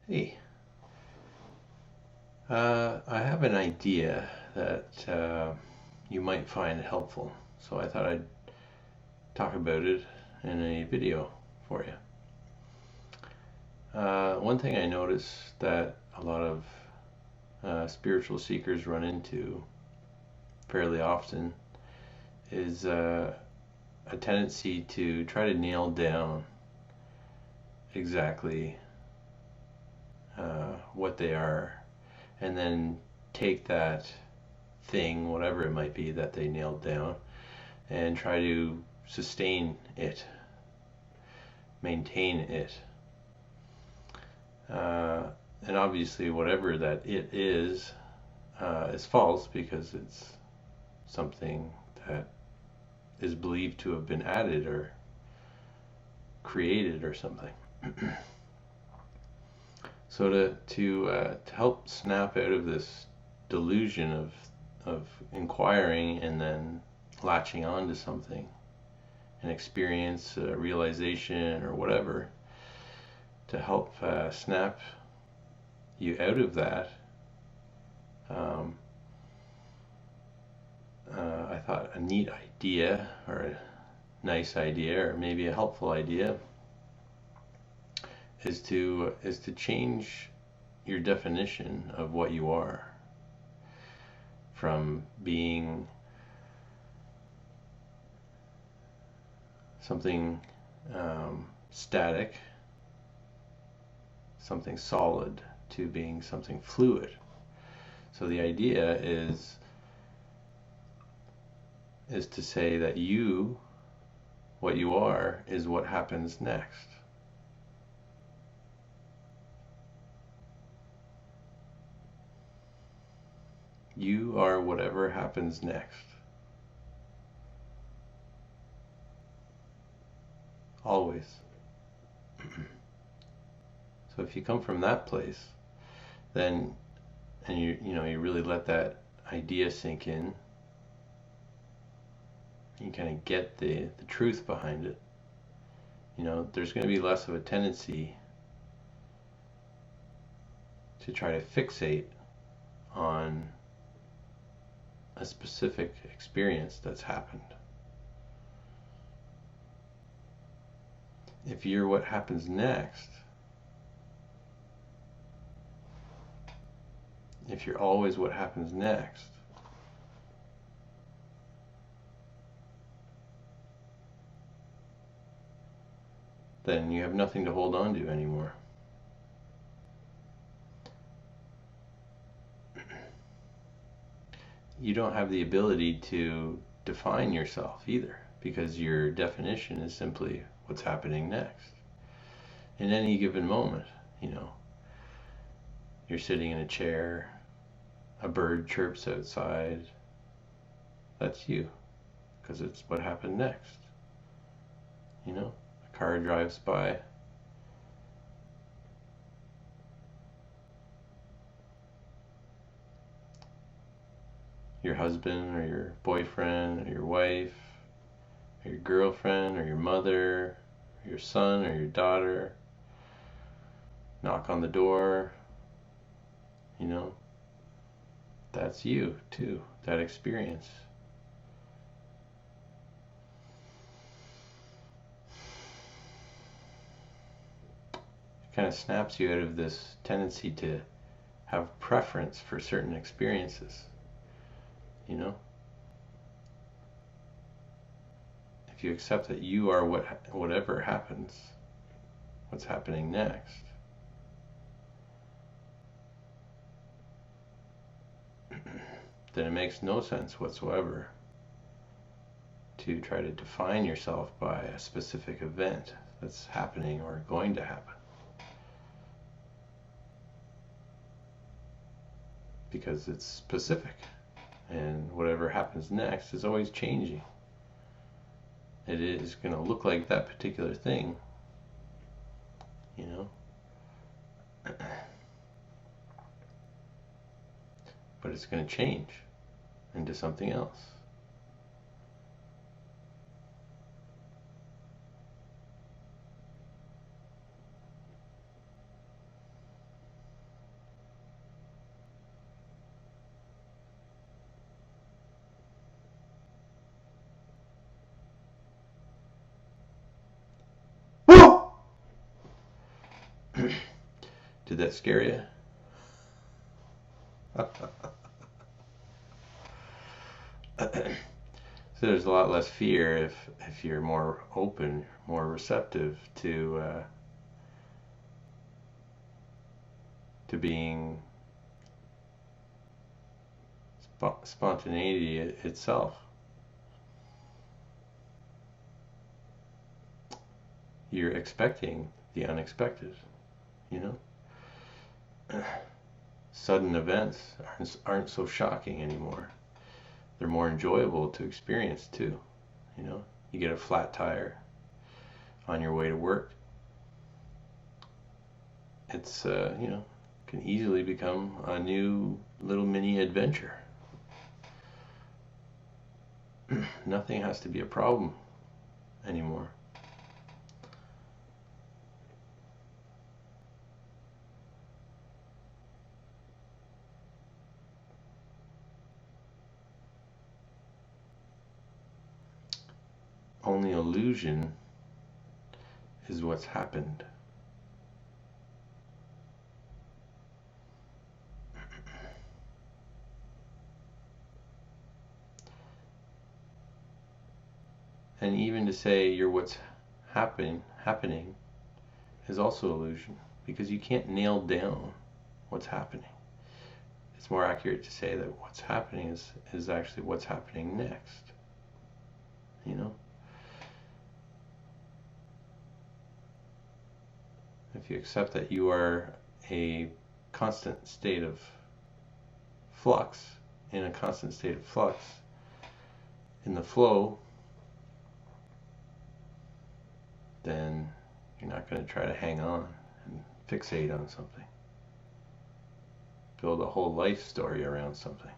Hey, I have an idea that you might find helpful, so I thought I'd talk about it in a video for you. One thing I notice that a lot of spiritual seekers run into fairly often is a tendency to try to nail down exactly what they are, and then take that thing, whatever it might be that they nailed down, and try to sustain it, maintain it. Uh, and obviously, whatever that it is false because it's something that is believed to have been added or created or something. So to help snap out of this delusion of inquiring and then latching on to something, an experience, a realization, or whatever, to help snap you out of that, um, I thought a neat idea or a nice idea or maybe a helpful idea is to change your definition of what you are from being something static, something solid, to being something fluid. So the idea is to say that what you are, is what happens next. You are whatever happens next. Always. So if you come from that place, then and you really let that idea sink in, you kind of get the truth behind it. There's going to be less of a tendency to try to fixate on a specific experience that's happened. If you're what happens next, if you're always what happens next, then you have nothing to hold on to anymore. You don't have the ability to define yourself either, because your definition is simply what's happening next. In any given moment, you know, you're sitting in a chair, a bird chirps outside, that's you, because it's what happened next. A car drives by, your husband or your boyfriend or your wife or your girlfriend or your mother or your son or your daughter knock on the door, you know, that's you too, that experience. It kind of snaps you out of this tendency to have preference for certain experiences, you know? If you accept that you are whatever happens, what's happening next, then it makes no sense whatsoever to try to define yourself by a specific event that's happening or going to happen. Because it's specific, and whatever happens next is always changing. It is going to look like that particular thing, you know? But it's going to change into something else. Did that scare you? So there's a lot less fear if you're more open, more receptive to being spontaneity itself. You're expecting the unexpected, you know? Sudden events aren't so shocking anymore. They're more enjoyable to experience too, you know? You get a flat tire on your way to work. It's, can easily become a new little mini adventure. Nothing has to be a problem anymore. Only illusion is what's happened. And even to say you're what's happening is also illusion, because you can't nail down what's happening. It's more accurate to say that what's happening is actually what's happening next. You know? If you accept that you are a constant state of flux, in a constant state of flux, in the flow, then you're not going to try to hang on and fixate on something. Build a whole life story around something.